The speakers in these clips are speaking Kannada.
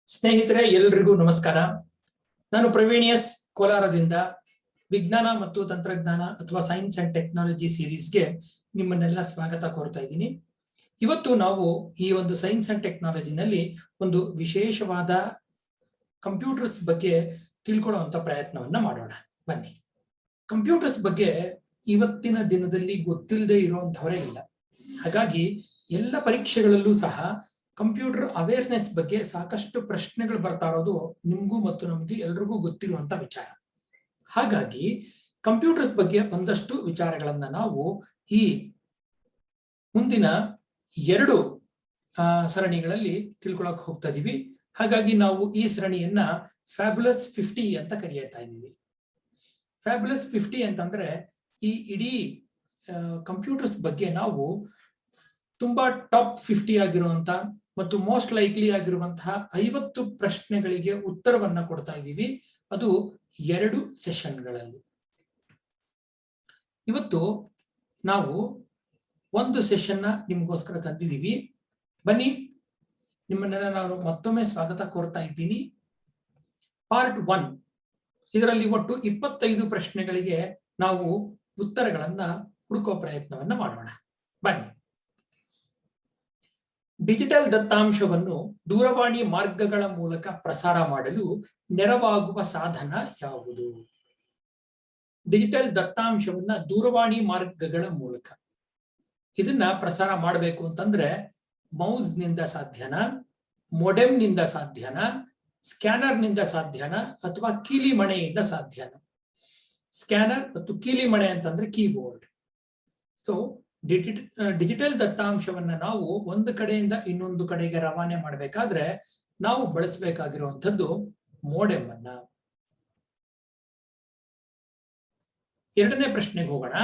ಸ್ನೇಹಿತರೆ ಎಲ್ಲರಿಗೂ ನಮಸ್ಕಾರ. ನಾನು ಪ್ರವೀಣಿಯಸ್ ಕೋಲಾರದಿಂದ ವಿಜ್ಞಾನ ಮತ್ತು ತಂತ್ರಜ್ಞಾನ ಅಥವಾ ಸೈನ್ಸ್ ಅಂಡ್ ಟೆಕ್ನಾಲಜಿ ಸೀರೀಸ್ಗೆ ನಿಮ್ಮನ್ನೆಲ್ಲ ಸ್ವಾಗತ ಕೋರ್ತಾ ಇದ್ದೀನಿ. ಇವತ್ತು ನಾವು ಈ ಒಂದು ಸೈನ್ಸ್ ಅಂಡ್ ಟೆಕ್ನಾಲಜಿನಲ್ಲಿ ಒಂದು ವಿಶೇಷವಾದ ಕಂಪ್ಯೂಟರ್ಸ್ ಬಗ್ಗೆ ತಿಳ್ಕೊಳ್ಳುವಂತ ಪ್ರಯತ್ನವನ್ನ ಮಾಡೋಣ. ಬನ್ನಿ. ಕಂಪ್ಯೂಟರ್ಸ್ ಬಗ್ಗೆ ಇವತ್ತಿನ ದಿನದಲ್ಲಿ ಗೊತ್ತಿಲ್ಲದೆ ಇರುವಂತವರೇ ಇಲ್ಲ. ಹಾಗಾಗಿ ಎಲ್ಲ ಪರೀಕ್ಷೆಗಳಲ್ಲೂ ಸಹ ಕಂಪ್ಯೂಟರ್ ಅವೇರ್ನೆಸ್ ಬಗ್ಗೆ ಸಾಕಷ್ಟು ಪ್ರಶ್ನೆಗಳು ಬರ್ತಾ ಇರೋದು ನಿಮ್ಗೂ ಮತ್ತು ನಮ್ಗೆ ಎಲ್ರಿಗೂ ಗೊತ್ತಿರುವಂತ ವಿಚಾರ. ಹಾಗಾಗಿ ಕಂಪ್ಯೂಟರ್ಸ್ ಬಗ್ಗೆ ಒಂದಷ್ಟು ವಿಚಾರಗಳನ್ನ ನಾವು ಈ ಮುಂದಿನ 2 ಸರಣಿಗಳಲ್ಲಿ ತಿಳ್ಕೊಳಕ್ ಹೋಗ್ತಾ ಇದೀವಿ. ಹಾಗಾಗಿ ನಾವು ಈ ಸರಣಿಯನ್ನ ಫ್ಯಾಬ್ಯುಲಸ್ 50 ಅಂತ ಕರೆಯುತ್ತಾ ಇದ್ದೀವಿ. ಫ್ಯಾಬ್ಯುಲಸ್ 50 ಅಂತಂದ್ರೆ ಈ ಇಡೀ ಕಂಪ್ಯೂಟರ್ಸ್ ಬಗ್ಗೆ ನಾವು ತುಂಬಾ ಟಾಪ್ 50 ಆಗಿರುವಂತ ಮತ್ತು ಮೋಸ್ಟ್ ಲೈಕ್ಲಿ ಆಗಿರುವಂತಹ 50 ಪ್ರಶ್ನೆಗಳಿಗೆ ಉತ್ತರವನ್ನ ಕೊಡ್ತಾ ಇದ್ದೀವಿ. ಅದು 2 ಸೆಷನ್ಗಳಲ್ಲಿ. ಇವತ್ತು ನಾವು ಒಂದು ಸೆಷನ್ ನಿಮ್ಗೋಸ್ಕರ ತಂದಿದ್ದೀವಿ. ಬನ್ನಿ, ನಿಮ್ಮನ್ನೆಲ್ಲ ನಾನು ಮತ್ತೊಮ್ಮೆ ಸ್ವಾಗತ ಕೋರ್ತಾ ಇದ್ದೀನಿ. ಪಾರ್ಟ್ 1 ಇದರಲ್ಲಿ ಒಟ್ಟು 25 ಪ್ರಶ್ನೆಗಳಿಗೆ ನಾವು ಉತ್ತರಗಳನ್ನ ಹುಡುಕೋ ಪ್ರಯತ್ನವನ್ನ ಮಾಡೋಣ. ಬನ್ನಿ. ಡಿಜಿಟಲ್ ದತ್ತಾಂಶವನ್ನು ದೂರವಾಣಿ ಮಾರ್ಗಗಳ ಮೂಲಕ ಪ್ರಸಾರ ಮಾಡಲು ನೆರವಾಗುವ ಸಾಧನ ಯಾವುದು? ಡಿಜಿಟಲ್ ದತ್ತಾಂಶವನ್ನ ದೂರವಾಣಿ ಮಾರ್ಗಗಳ ಮೂಲಕ ಇದನ್ನ ಪ್ರಸಾರ ಮಾಡಬೇಕು ಅಂತಂದ್ರೆ ಮೌಸ್ ನಿಂದ ಸಾಧ್ಯನಾ, ಮೊಡೆಮ್ ನಿಂದ ಸಾಧ್ಯನಾ, ಸ್ಕ್ಯಾನರ್ ನಿಂದ ಸಾಧ್ಯನಾ ಅಥವಾ ಕೀಲಿಮಣೆಯಿಂದ ಸಾಧ್ಯನಾ? ಸ್ಕ್ಯಾನರ್ ಮತ್ತು ಕೀಲಿಮಣೆ ಅಂತಂದ್ರೆ ಕೀಬೋರ್ಡ್. ಸೊ ಡಿಜಿಟಲ್ ದತ್ತಾಂಶವನ್ನ ನಾವು ಒಂದು ಕಡೆಯಿಂದ ಇನ್ನೊಂದು ಕಡೆಗೆ ರವಾನೆ ಮಾಡಬೇಕಾದ್ರೆ ನಾವು ಬಳಸಬೇಕಾಗಿರುವಂತದ್ದು ಮೋಡೆಮ್ ಅನ್ನ. 2ನೇ ಪ್ರಶ್ನೆಗೆ ಹೋಗೋಣ.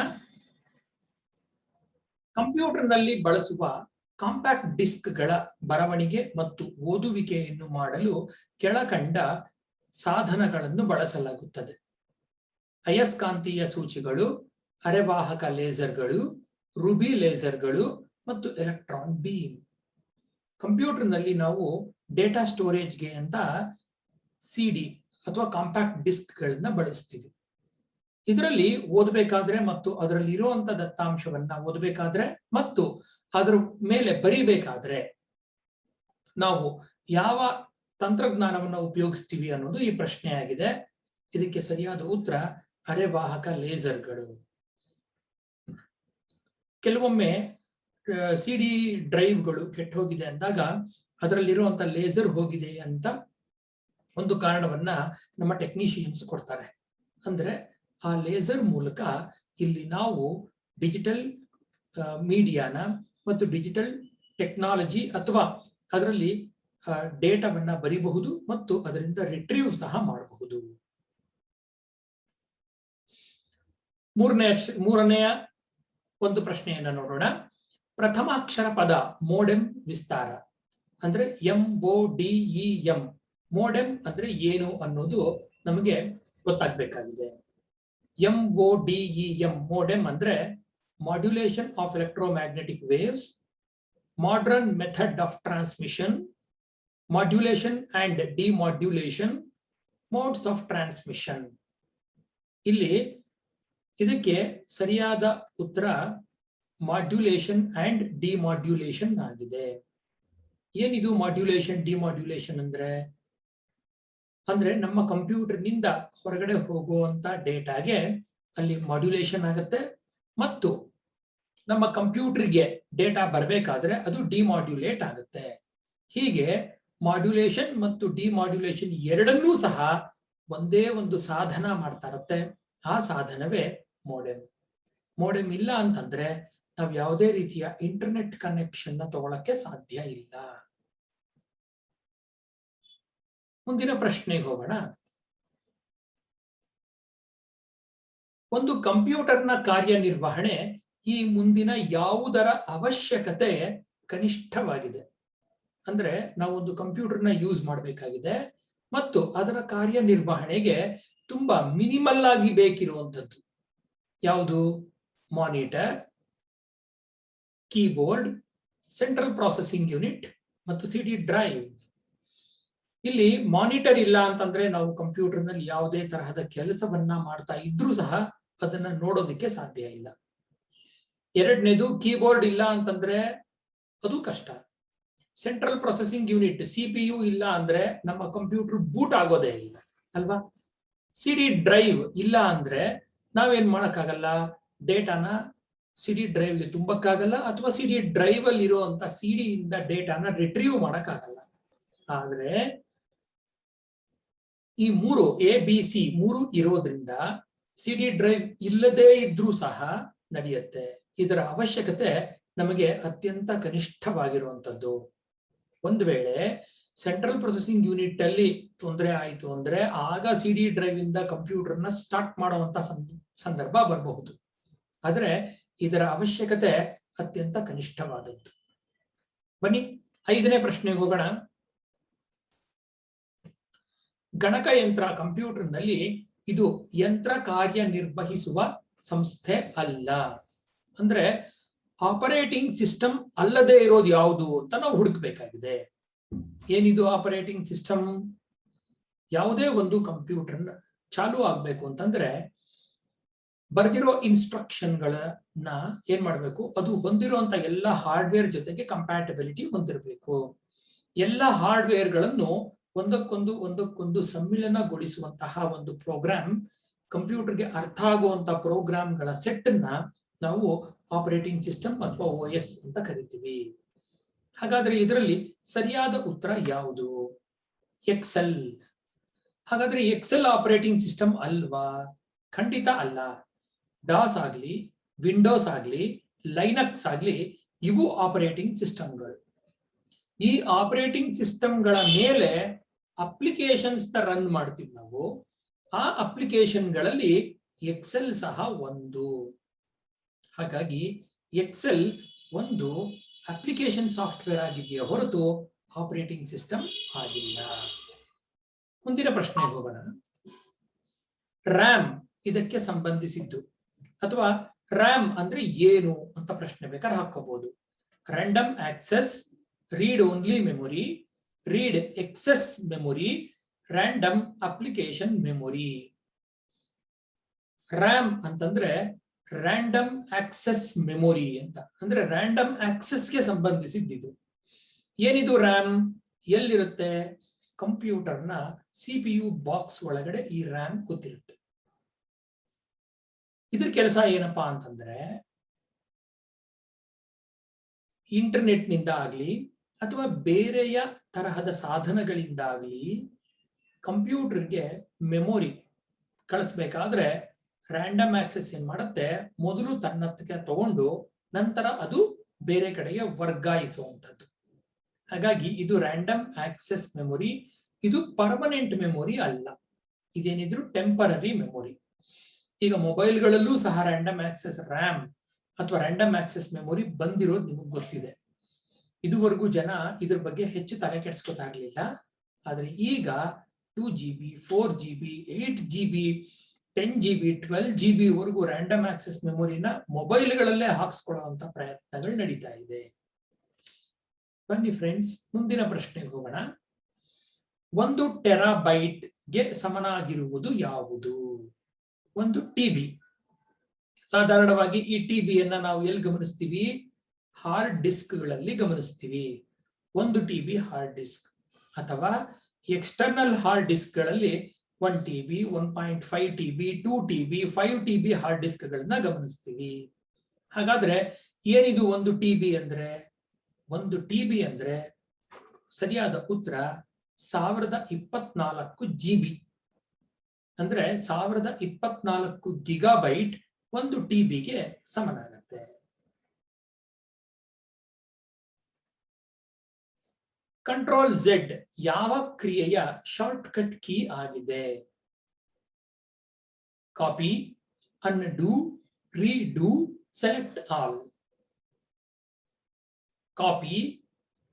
ಕಂಪ್ಯೂಟರ್ನಲ್ಲಿ ಬಳಸುವ ಕಾಂಪ್ಯಾಕ್ಟ್ ಡಿಸ್ಕ್ಗಳ ಬರವಣಿಗೆ ಮತ್ತು ಓದುವಿಕೆಯನ್ನು ಮಾಡಲು ಕೆಳಕಂಡ ಸಾಧನಗಳನ್ನು ಬಳಸಲಾಗುತ್ತದೆ. ಅಯಸ್ಕಾಂತೀಯ ಸೂಚಿಗಳು, ಅರೆವಾಹಕ ಲೇಸರ್ಗಳು, ರೂಬಿ ಲೇಸರ್ಗಳು ಮತ್ತು ಎಲೆಕ್ಟ್ರಾನ್ ಬೀಮ್. ಕಂಪ್ಯೂಟರ್ನಲ್ಲಿ ನಾವು ಡೇಟಾ ಸ್ಟೋರೇಜ್ಗೆ ಅಂತ ಸಿಡಿ ಅಥವಾ ಕಾಂಪ್ಯಾಕ್ಟ್ ಡಿಸ್ಕ್ಗಳನ್ನ ಬಳಸ್ತೀವಿ. ಇದರಲ್ಲಿ ಓದಬೇಕಾದ್ರೆ ಮತ್ತು ಅದರಲ್ಲಿ ಇರುವಂತ ದತ್ತಾಂಶವನ್ನ ಓದಬೇಕಾದ್ರೆ ಮತ್ತು ಅದರ ಮೇಲೆ ಬರಿಬೇಕಾದ್ರೆ ನಾವು ಯಾವ ತಂತ್ರಜ್ಞಾನವನ್ನ ಉಪಯೋಗಿಸ್ತೀವಿ ಅನ್ನೋದು ಈ ಪ್ರಶ್ನೆ ಆಗಿದೆ. ಇದಕ್ಕೆ ಸರಿಯಾದ ಉತ್ತರ ಅರೆವಾಹಕ ಲೇಸರ್ಗಳು. ಕೆಲವೊಮ್ಮೆ ಸಿಡಿ ಡ್ರೈವ್ಗಳು ಕೆಟ್ಟು ಹೋಗಿದೆ ಅಂದಾಗ ಅದರಲ್ಲಿರುವಂತ ಲೇಸರ್ ಹೋಗಿದೆ ಅಂತ ಒಂದು ಕಾರಣವನ್ನ ನಮ್ಮ ಟೆಕ್ನಿಷಿಯನ್ಸ್ ಕೊಡ್ತಾರೆ. ಅಂದ್ರೆ ಆ ಲೇಸರ್ ಮೂಲಕ ಇಲ್ಲಿ ನಾವು ಡಿಜಿಟಲ್ ಮೀಡಿಯಾನ ಮತ್ತು ಡಿಜಿಟಲ್ ಟೆಕ್ನಾಲಜಿ ಅಥವಾ ಅದರಲ್ಲಿ ಡೇಟಾವನ್ನ ಬರಿಬಹುದು ಮತ್ತು ಅದರಿಂದ ರಿಟ್ರೀವ್ ಸಹ ಮಾಡಬಹುದು. ಮೂರನೆಯ ಒಂದು ಪ್ರಶ್ನೆಯನ್ನ ನೋಡೋಣ. ಪ್ರಥಮಾಕ್ಷರ ಪದ ಮೋಡೆಮ್ ವಿಸ್ತಾರ ಅಂದ್ರೆ MODEM. ಮೋಡೆಮ್ ಅಂದ್ರೆ ಏನು ಅನ್ನೋದು ನಮಗೆ ಗೊತ್ತಾಗಬೇಕಾಗಿದೆ. MODEM ಮೋಡೆಮ್ ಅಂದ್ರೆ modulation of electromagnetic waves, modern method of transmission, modulation and demodulation, modes of transmission. ಇಲ್ಲಿ ಇದಕ್ಕೆ ಸರಿಯಾದ ಉತ್ತರ ಮಾಡ್ಯುಲೇಷನ್ ಅಂಡ್ ಡಿಮಾಡ್ಯುಲೇಷನ್ ಆಗಿದೆ. ಏನಿದು ಮಾಡ್ಯುಲೇಷನ್ ಡಿಮಾಡ್ಯುಲೇಷನ್ ಅಂದ್ರೆ ನಮ್ಮ ಕಂಪ್ಯೂಟರ್ ನಿಂದ ಹೊರಗಡೆ ಹೋಗುವಂತ ಡೇಟಾಗೆ ಅಲ್ಲಿ ಮಾಡ್ಯುಲೇಷನ್ ಆಗುತ್ತೆ ಮತ್ತು ನಮ್ಮ ಕಂಪ್ಯೂಟರ್ಗೆ ಡೇಟಾ ಬರಬೇಕಾದ್ರೆ ಅದು ಡಿಮಾಡ್ಯುಲೇಟ್ ಆಗುತ್ತೆ. ಹೀಗೆ ಮಾಡ್ಯುಲೇಷನ್ ಮತ್ತು ಡಿಮಾಡ್ಯುಲೇಷನ್ ಎರಡನ್ನೂ ಸಹ ಒಂದೇ ಒಂದು ಸಾಧನ ಮಾಡ್ತಾ ಇರುತ್ತೆ. ಆ ಸಾಧನವೇ ಮೋಡೆಮ್. ಮೋಡೆಮ್ ಇಲ್ಲ ಅಂತಂದ್ರೆ ನಾವು ಯಾವುದೇ ರೀತಿಯ ಇಂಟರ್ನೆಟ್ ಕನೆಕ್ಷನ್ ತಗೊಳಕ್ಕೆ ಸಾಧ್ಯ ಇಲ್ಲ. ಮುಂದಿನ ಪ್ರಶ್ನೆಗೆ ಹೋಗೋಣ. ಒಂದು ಕಂಪ್ಯೂಟರ್ನ ಕಾರ್ಯನಿರ್ವಹಣೆ ಈ ಮುಂದಿನ ಯಾವುದರ ಅವಶ್ಯಕತೆ ಕನಿಷ್ಠವಾಗಿದೆ? ಅಂದ್ರೆ ನಾವು ಒಂದು ಕಂಪ್ಯೂಟರ್ನ ಯೂಸ್ ಮಾಡಬೇಕಾಗಿದೆ ಮತ್ತು ಅದರ ಕಾರ್ಯನಿರ್ವಹಣೆಗೆ ತುಂಬಾ ಮಿನಿಮಲ್ ಆಗಿ ಬೇಕಿರುವಂಥದ್ದು ಯಾವುದು? Monitor, keyboard, central processing unit ಮತ್ತು ಸಿಡಿ ಡ್ರೈವ್. ಇಲ್ಲಿ ಮಾನಿಟರ್ ಇಲ್ಲ ಅಂತಂದ್ರೆ ನಾವು ಕಂಪ್ಯೂಟರ್ ನಲ್ಲಿ ಯಾವುದೇ ತರಹದ ಕೆಲಸವನ್ನ ಮಾಡ್ತಾ ಇದ್ರೂ ಸಹ ಅದನ್ನ ನೋಡೋದಕ್ಕೆ ಸಾಧ್ಯ ಇಲ್ಲ. ಎರಡನೇದು ಕೀಬೋರ್ಡ್ ಇಲ್ಲ ಅಂತಂದ್ರೆ ಅದು ಕಷ್ಟ. ಸೆಂಟ್ರಲ್ ಪ್ರೊಸೆಸಿಂಗ್ ಯೂನಿಟ್ CPU ಇಲ್ಲ ಅಂದ್ರೆ ನಮ್ಮ ಕಂಪ್ಯೂಟರ್ ಬೂಟ್ ಆಗೋದೇ ಇಲ್ಲ ಅಲ್ವಾ. CD ಡ್ರೈವ್ ಇಲ್ಲ ಅಂದ್ರೆ ನಾವೇನ್ ಮಾಡಕ್ಕಾಗಲ್ಲ, ಡೇಟಾನ CD ಡ್ರೈವ್ಗೆ ತುಂಬಕ್ಕಾಗಲ್ಲ, ಅಥವಾ CD ಡ್ರೈವ್ ಅಲ್ಲಿ ಇರುವಂತ CD ಇಂದ ಡೇಟಾನ ರಿಟ್ರೀವ್ ಮಾಡಕ್ಕಾಗಲ್ಲ. ಆದ್ರೆ ಈ ಮೂರು ABC ಮೂರು ಇರೋದ್ರಿಂದ CD ಡ್ರೈವ್ ಇಲ್ಲದೇ ಇದ್ರೂ ಸಹ ನಡೆಯುತ್ತೆ. ಇದರ ಅವಶ್ಯಕತೆ ನಮಗೆ ಅತ್ಯಂತ ಕನಿಷ್ಠವಾಗಿರುವಂತದ್ದು. ಒಂದು ವೇಳೆ ಸೆಂಟ್ರಲ್ ಪ್ರೊಸೆಸಿಂಗ್ ಯೂನಿಟ್ ಅಲ್ಲಿ ತೊಂದರೆ ಆಯಿತು ಅಂದ್ರೆ ಆಗ CD ಡ್ರೈವ್ ಇಂದ ಕಂಪ್ಯೂಟರ್ ನ ಸ್ಟಾರ್ಟ್ ಮಾಡುವಂತ ಸಂದರ್ಭ ಬರಬಹುದು. ಆದ್ರೆ ಇದರ ಅವಶ್ಯಕತೆ ಅತ್ಯಂತ ಕನಿಷ್ಠವಾದದ್ದು. ಬನ್ನಿ 5ನೇ ಪ್ರಶ್ನೆಗೆ ಹೋಗೋಣ. ಗಣಕಯಂತ್ರ ಕಂಪ್ಯೂಟರ್ ನಲ್ಲಿ ಇದು ಯಂತ್ರ ಕಾರ್ಯನಿರ್ವಹಿಸುವ ಸಂಸ್ಥೆ ಅಲ್ಲ. ಅಂದ್ರೆ ಆಪರೇಟಿಂಗ್ ಸಿಸ್ಟಮ್ ಅಲ್ಲದೆ ಇರೋದು ಯಾವುದು ಅಂತ ನಾವು ಹುಡುಕ್ಬೇಕಾಗಿದೆ. ಏನಿದು ಆಪರೇಟಿಂಗ್ ಸಿಸ್ಟಮ್? ಯಾವುದೇ ಒಂದು ಕಂಪ್ಯೂಟರ್ ಚಾಲು ಆಗ್ಬೇಕು ಅಂತಂದ್ರೆ ಬರೆದಿರೋ ಇನ್ಸ್ಟ್ರಕ್ಷನ್ಗಳನ್ನ ಏನ್ ಮಾಡ್ಬೇಕು, ಅದು ಹೊಂದಿರುವಂತ ಎಲ್ಲ ಹಾರ್ಡ್ವೇರ್ ಜೊತೆಗೆ ಕಂಪ್ಯಾಟಬಿಲಿಟಿ ಹೊಂದಿರಬೇಕು. ಎಲ್ಲ ಹಾರ್ಡ್ವೇರ್ಗಳನ್ನು ಒಂದಕ್ಕೊಂದು ಸಮ್ಮಿಲನಗೊಳಿಸುವಂತಹ ಒಂದು ಪ್ರೋಗ್ರಾಮ್, ಕಂಪ್ಯೂಟರ್ಗೆ ಅರ್ಥ ಆಗುವಂತ ಪ್ರೋಗ್ರಾಮ್ಗಳ ಸೆಟ್ ಅನ್ನ ನಾವು ಆಪರೇಟಿಂಗ್ ಸಿಸ್ಟಮ್ ಅಥವಾ OS ಅಂತ ಕರಿತೀವಿ. ಹಾಗಾದ್ರೆ ಇದರಲ್ಲಿ ಸರಿಯಾದ ಉತ್ತರ ಯಾವುದು? ಎಕ್ಸೆಲ್. ಹಾಗಾದ್ರೆ ಎಕ್ಸೆಲ್ ಆಪರೇಟಿಂಗ್ ಸಿಸ್ಟಮ್ ಅಲ್ವಾ? ಖಂಡಿತ ಅಲ್ಲ. ಡಾಸ್ ಆಗ್ಲಿ, ವಿಂಡೋಸ್ ಆಗ್ಲಿ, ಲೈನಕ್ಸ್ ಆಗ್ಲಿ, ಇವು ಆಪರೇಟಿಂಗ್ ಸಿಸ್ಟಮ್ಗಳು. ಈ ಆಪರೇಟಿಂಗ್ ಸಿಸ್ಟಮ್ಗಳ ಮೇಲೆ ಅಪ್ಲಿಕೇಶನ್ಸ್ ರನ್ ಮಾಡ್ತೀವಿ ನಾವು. ಆ ಅಪ್ಲಿಕೇಶನ್ಗಳಲ್ಲಿ ಎಕ್ಸೆಲ್ ಸಹ ಒಂದು. ಹಾಗಾಗಿ ಎಕ್ಸೆಲ್ ಒಂದು ಅಪ್ಲಿಕೇಶನ್ ಸಾಫ್ಟ್ವೇರ್ ಆಗಿದೆಯಾ ಹೊರತು ಆಪರೇಟಿಂಗ್ ಸಿಸ್ಟಮ್ ಆಗಿಲ್ಲ. ಮುಂದಿನ ಪ್ರಶ್ನೆಗೆ ಹೋಗೋಣ. ರ್ಯಾಮ್ ಇದಕ್ಕೆ ಸಂಬಂಧಿಸಿದ್ದು, ಅಥವಾ ರ್ಯಾಮ್ ಅಂದ್ರೆ ಏನು ಅಂತ ಪ್ರಶ್ನೆ ಬೇಕಾದ್ರೆ ಹಾಕೋಬಹುದು. Random access, read only memory, read access memory, random application memory. RAM ಅಂತಂದ್ರೆ ರ್ಯಾಂಡಮ್ ಆಕ್ಸೆಸ್ ಮೆಮೊರಿ ಅಂತ, ಅಂದ್ರೆ ರ್ಯಾಂಡಮ್ ಆಕ್ಸೆಸ್ಗೆ ಸಂಬಂಧಿಸಿದ್ದು. ಏನಿದು ರ್ಯಾಮ್? ಎಲ್ಲಿರುತ್ತೆ? ಕಂಪ್ಯೂಟರ್ನ CPU ಬಾಕ್ಸ್ ಒಳಗಡೆ ಈ ರ್ಯಾಮ್ ಕೂತಿರುತ್ತೆ. ಇದ್ರ ಕೆಲಸ ಏನಪ್ಪಾ ಅಂತಂದ್ರೆ ಇಂಟರ್ನೆಟ್ ನಿಂದ ಆಗ್ಲಿ ಅಥವಾ ಬೇರೆಯ ತರಹದ ಸಾಧನಗಳಿಂದ ಆಗ್ಲಿ ಕಂಪ್ಯೂಟರ್ಗೆ ಮೆಮೊರಿ ಕಳಿಸ್ಬೇಕಾದ್ರೆ ರ್ಯಾಂಡಮ್ ಆಕ್ಸೆಸ್ ಏನ್ ಮಾಡುತ್ತೆ, ಮೊದಲು ತನ್ನತ್ತಿಗೆ ತಗೊಂಡು ನಂತರ ಅದು ಬೇರೆ ಕಡೆಗೆ ವರ್ಗಾಯಿಸುವಂಥದ್ದು. ಹಾಗಾಗಿ ಇದು ರ್ಯಾಂಡಮ್ ಆಕ್ಸೆಸ್ ಮೆಮೊರಿ. ಇದು ಪರ್ಮನೆಂಟ್ ಮೆಮೊರಿ ಅಲ್ಲ, ಇದೇನಿದ್ರು ಟೆಂಪರರಿ ಮೆಮೊರಿ. ಈಗ ಮೊಬೈಲ್ಗಳಲ್ಲೂ ಸಹ ರ್ಯಾಂಡಮ್ ಆಕ್ಸೆಸ್ ರ್ಯಾಮ್ ಅಥವಾ ರ್ಯಾಂಡಮ್ ಆಕ್ಸೆಸ್ ಮೆಮೊರಿ ಬಂದಿರೋದು ನಿಮಗೆ ಗೊತ್ತಿದೆ. ಇದುವರೆಗೂ ಜನ ಇದ್ರ ಬಗ್ಗೆ ಹೆಚ್ಚು ತಲೆ ಕೆಡಿಸ್ಕೊತಾ ಇರಲಿಲ್ಲ. ಆದ್ರೆ ಈಗ 2GB, 4GB, 8GB, 10GB, 12GB ವರೆಗೂ ರ್ಯಾಂಡಮ್ ಆಕ್ಸೆಸ್ ಮೆಮೊರಿನ ಮೊಬೈಲ್ಗಳಲ್ಲೇ ಹಾಕ್ಸ್ಕೊಳ್ಳುವಂತ ಪ್ರಯತ್ನಗಳು ನಡೀತಾ ಇದೆ. ಬನ್ನಿ ಫ್ರೆಂಡ್ಸ್, ಮುಂದಿನ ಪ್ರಶ್ನೆಗೆ ಹೋಗೋಣ. 1 ಟೆರಾಬೈಟ್ಗೆ ಸಮನಾಗಿರುವುದು ಯಾವುದು? ಒಂದು TB. ಸಾಧಾರಣವಾಗಿ ಈ TBಯನ್ನ ನಾವು ಎಲ್ಲಿ ಗಮನಿಸ್ತೀವಿ? ಹಾರ್ಡ್ ಡಿಸ್ಕ್ಗಳಲ್ಲಿ ಗಮನಿಸ್ತೀವಿ. 1 TB ಹಾರ್ಡ್ ಡಿಸ್ಕ್ ಅಥವಾ ಎಕ್ಸ್ಟರ್ನಲ್ ಹಾರ್ಡ್ ಡಿಸ್ಕ್ಗಳಲ್ಲಿ 1TB, 1.5TB, 2TB, 5TB hard ಡಿಸ್ಕ್ಗಳನ್ನ ಗಮನಿಸ್ತೀವಿ. ಹಾಗಾದ್ರೆ ಏನಿದು 1 TB ಅಂದ್ರೆ? 1 TB ಅಂದ್ರೆ ಸರಿಯಾದ ಉತ್ತರ 1024 GB. ಅಂದ್ರೆ 1024 ಗಿಗಾಬೈಟ್ 1 TBಗೆ ಸಮನಾಗುತ್ತೆ. ಕಂಟ್ರೋಲ್ Z ಯಾವ ಕ್ರಿಯೆಯ ಶಾರ್ಟ್ ಕಟ್ ಕೀ ಆಗಿದೆ? Copy, undo, redo, select all. Copy,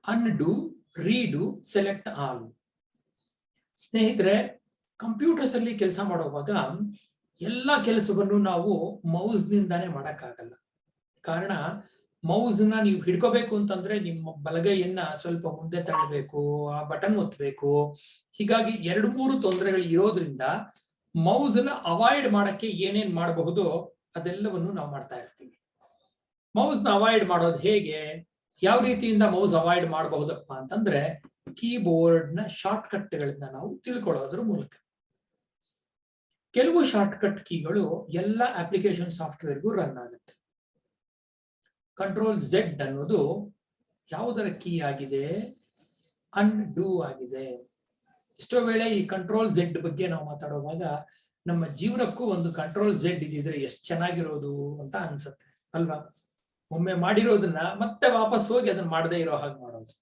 undo, redo, select all. ಸ್ನೇಹಿತರೆ, ಕಂಪ್ಯೂಟರ್ಸ್ ಅಲ್ಲಿ ಕೆಲಸ ಮಾಡುವಾಗ ಎಲ್ಲ ಕೆಲಸವನ್ನು ನಾವು ಮೌಸ್ ನಿಂದಾನೇ ಮಾಡಕ್ಕಾಗಲ್ಲ. ಕಾರಣ ಮೌಸ್ ನ ನೀವು ಹಿಡ್ಕೋಬೇಕು ಅಂತಂದ್ರೆ ನಿಮ್ಮ ಬಲಗೈಯನ್ನ ಸ್ವಲ್ಪ ಮುಂದೆ ತಳ್ಳಬೇಕು, ಆ ಬಟನ್ ಒತ್ತಬೇಕು. ಹೀಗಾಗಿ 2-3 ತೊಂದರೆಗಳು ಇರೋದ್ರಿಂದ ಮೌಸ್ ನ ಅವಾಯ್ಡ್ ಮಾಡಕ್ಕೆ ಏನೇನ್ ಮಾಡಬಹುದು ಅದೆಲ್ಲವನ್ನು ನಾವು ಮಾಡ್ತಾ ಇರ್ತೀವಿ. ಮೌಸ್ ನ ಅವಾಯ್ಡ್ ಮಾಡೋದು ಹೇಗೆ, ಯಾವ ರೀತಿಯಿಂದ ಮೌಸ್ ಅವಾಯ್ಡ್ ಮಾಡಬಹುದಪ್ಪ ಅಂತಂದ್ರೆ ಕೀಬೋರ್ಡ್ ನ ಶಾರ್ಟ್ ಕಟ್ ಗಳನ್ನ ನಾವು ತಿಳ್ಕೊಳ್ಳೋದ್ರ ಮೂಲಕ. ಕೆಲವು ಶಾರ್ಟ್ ಕಟ್ ಕೀಗಳು ಎಲ್ಲ ಅಪ್ಲಿಕೇಶನ್ ಸಾಫ್ಟ್ವೇರ್ಗೂ ರನ್ ಆಗುತ್ತೆ. ಕಂಟ್ರೋಲ್ Z ಅನ್ನೋದು ಯಾವುದರ ಕೀ ಆಗಿದೆ, ಅನ್ಡೂ ಆಗಿದೆ. ಎಷ್ಟೋ ವೇಳೆ ಈ ಕಂಟ್ರೋಲ್ Z ಬಗ್ಗೆ ನಾವು ಮಾತಾಡುವಾಗ ನಮ್ಮ ಜೀವನಕ್ಕೂ ಒಂದು ಕಂಟ್ರೋಲ್ Z ಇದಿದ್ರೆ ಎಷ್ಟು ಚೆನ್ನಾಗಿರೋದು ಅಂತ ಅನ್ಸುತ್ತೆ ಅಲ್ವಾ. ಒಮ್ಮೆ ಮಾಡಿರೋದನ್ನ ಮತ್ತೆ ವಾಪಸ್ ಹೋಗಿ ಅದನ್ನ ಮಾಡದೇ ಇರೋ ಹಾಗೆ ಮಾಡೋದು.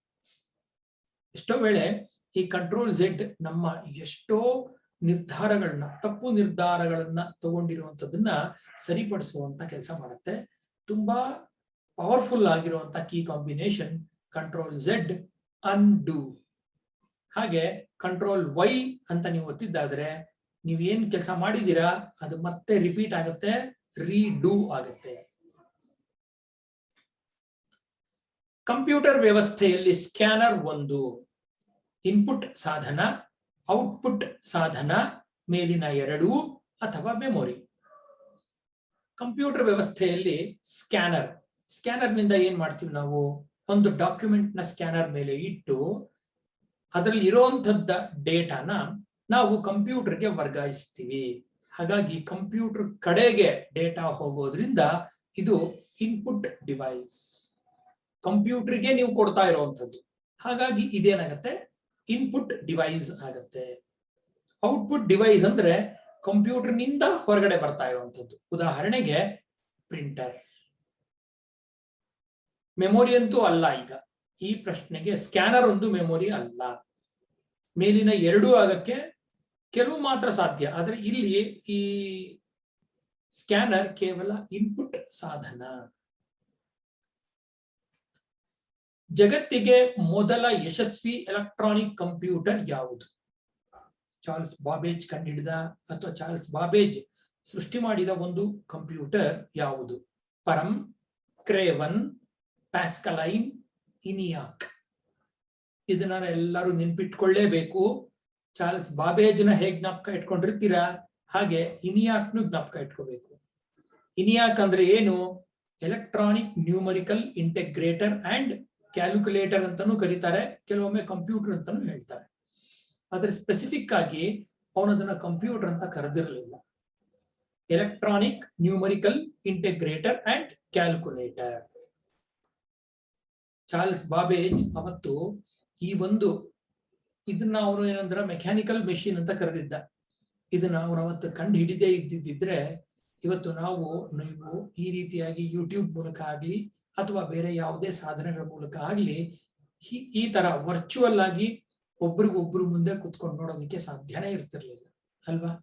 ಎಷ್ಟೋ ವೇಳೆ ಈ ಕಂಟ್ರೋಲ್ Z ನಮ್ಮ ಎಷ್ಟೋ ನಿರ್ಧಾರಗಳನ್ನ, ತಪ್ಪು ನಿರ್ಧಾರಗಳನ್ನ ತಗೊಂಡಿರುವಂತದನ್ನ ಸರಿಪಡಿಸುವಂತ ಕೆಲಸ ಮಾಡುತ್ತೆ. ತುಂಬಾ ಪವರ್ಫುಲ್ ಆಗಿರುವಂತ ಕೀ ಕಾಂಬಿನೇಷನ್ ಕಂಟ್ರೋಲ್ Z, ಅನ್ಡೂ. ಹಾಗೆ ಕಂಟ್ರೋಲ್ Y ಅಂತ ನೀವು ಒತ್ತಿದ್ದಾದ್ರೆ ನೀವೇನ್ ಕೆಲಸ ಮಾಡಿದೀರಾ ಅದು ಮತ್ತೆ ರಿಪೀಟ್ ಆಗುತ್ತೆ, ರೀಡೂ ಆಗುತ್ತೆ. ಕಂಪ್ಯೂಟರ್ ವ್ಯವಸ್ಥೆಯಲ್ಲಿ ಸ್ಕ್ಯಾನರ್ ಒಂದು ಇನ್ಪುಟ್ ಸಾಧನ, ಔಟ್ಪುಟ್ ಸಾಧನ, ಮೇಲಿನ 2 ಅಥವಾ ಮೆಮೊರಿ. ಕಂಪ್ಯೂಟರ್ ವ್ಯವಸ್ಥೆಯಲ್ಲಿ ಸ್ಕ್ಯಾನರ್ ನಿಂದ ಏನ್ ಮಾಡ್ತೀವಿ ನಾವು, ಒಂದು ಡಾಕ್ಯುಮೆಂಟ್ ನ ಸ್ಕ್ಯಾನರ್ ಮೇಲೆ ಇಟ್ಟು ಅದರಲ್ಲಿ ಇರುವಂತದ್ದ ಡೇಟಾನ ನಾವು ಕಂಪ್ಯೂಟರ್ಗೆ ವರ್ಗಾಯಿಸ್ತೀವಿ. ಹಾಗಾಗಿ ಕಂಪ್ಯೂಟರ್ ಕಡೆಗೆ ಡೇಟಾ ಹೋಗೋದ್ರಿಂದ ಇದು ಇನ್ಪುಟ್ ಡಿವೈಸ್, ಕಂಪ್ಯೂಟರ್ಗೆ ನೀವು ಕೊಡ್ತಾ ಇರುವಂತದ್ದು. ಹಾಗಾಗಿ ಇದೇನಾಗತ್ತೆ, ಇನ್ಪುಟ್ ಡಿವೈಸ್ ಆಗತ್ತೆ. ಔಟ್ಪುಟ್ ಡಿವೈಸ್ ಅಂದ್ರೆ ಕಂಪ್ಯೂಟರ್ ನಿಂದ ಹೊರಗಡೆ ಬರ್ತಾ ಇರುವಂತದ್ದು. ಉದಾಹರಣೆಗೆ ಪ್ರಿಂಟರ್. ಮೆಮೊರಿ ಅಂತೂ ಅಲ್ಲ. ಈಗ ಈ ಪ್ರಶ್ನೆಗೆ ಸ್ಕ್ಯಾನರ್ ಒಂದು ಮೆಮೊರಿ ಅಲ್ಲ. ಮೇಲಿನ 2 ಆಗಕ್ಕೆ ಕೆಲವು ಮಾತ್ರ ಸಾಧ್ಯ, ಆದ್ರೆ ಇಲ್ಲಿ ಈ ಸ್ಕ್ಯಾನರ್ ಕೇವಲ ಇನ್ಪುಟ್ ಸಾಧನ. ಜಗತ್ತಿಗೆ ಮೊದಲ ಯಶಸ್ವಿ ಎಲೆಕ್ಟ್ರಾನಿಕ್ ಕಂಪ್ಯೂಟರ್ ಯಾವುದು? ಚಾರ್ಲ್ಸ್ ಬಾಬೇಜ್ ಕಂಡುಹಿಡಿದ ಅಥವಾ ಚಾರ್ಲ್ಸ್ ಬಾಬೇಜ್ ಸೃಷ್ಟಿ ಮಾಡಿದ ಒಂದು ಕಂಪ್ಯೂಟರ್ ಯಾವುದು? ಪರಂ, ಕ್ರೇವನ್, ಪ್ಯಾಸ್ಕಲೈನ್, ಇನಿಯಾಕ್. ಇದನ್ನ ಎಲ್ಲರೂ ನೆನ್ಪಿಟ್ಕೊಳ್ಳೇಬೇಕು. ಚಾರ್ಲ್ಸ್ ಬಾಬೇಜ್ನ ಹೇಗ್ ಜ್ಞಾಪಕ ಇಟ್ಕೊಂಡಿರ್ತೀರಾ ಹಾಗೆ ಇನಿಯಾಕ್ನು ಜ್ಞಾಪಕ ಇಟ್ಕೋಬೇಕು. ಇನಿಯಾಕ್ ಅಂದ್ರೆ ಏನು? Electronic numerical integrator and calculator ಅಂತಾನೂ ಕರೀತಾರೆ, ಕೆಲವೊಮ್ಮೆ ಕಂಪ್ಯೂಟರ್ ಅಂತಾನೂ ಹೇಳ್ತಾರೆ. ಆದ್ರೆ ಸ್ಪೆಸಿಫಿಕ್ ಆಗಿ ಅವನದನ್ನ ಕಂಪ್ಯೂಟರ್ ಅಂತ ಕರೆದಿರಲಿಲ್ಲ. Electronic numerical integrator and calculator. Charles Babbage ಅವತ್ತು ಈ ಒಂದು ಇದನ್ನ ಅವನು ಏನಂದ್ರ ಮೆಕ್ಯಾನಿಕಲ್ ಮೆಷಿನ್ ಅಂತ ಕರೆದಿದ್ದ. ಇದನ್ನ ಅವನು ಅವತ್ತು ಕಂಡು ಹಿಡಿದೇ ಇದ್ದಿದ್ರೆ ಇವತ್ತು ನೀವು ಈ ರೀತಿಯಾಗಿ ಯೂಟ್ಯೂಬ್ ಮೂಲಕ ಆಗ್ಲಿ ಅಥವಾ ಬೇರೆ ಯಾವುದೇ ಸಾಧನಗಳ ಮೂಲಕ ಆಗ್ಲಿ ಈ ತರ ವರ್ಚುವಲ್ ಆಗಿ ಒಬ್ರಿಗೊಬ್ರು ಮುಂದೆ ಕುತ್ಕೊಂಡು ನೋಡೋದಕ್ಕೆ ಸಾಧ್ಯನೇ ಇರ್ತಿರ್ಲಿಲ್ಲ ಅಲ್ವಾ.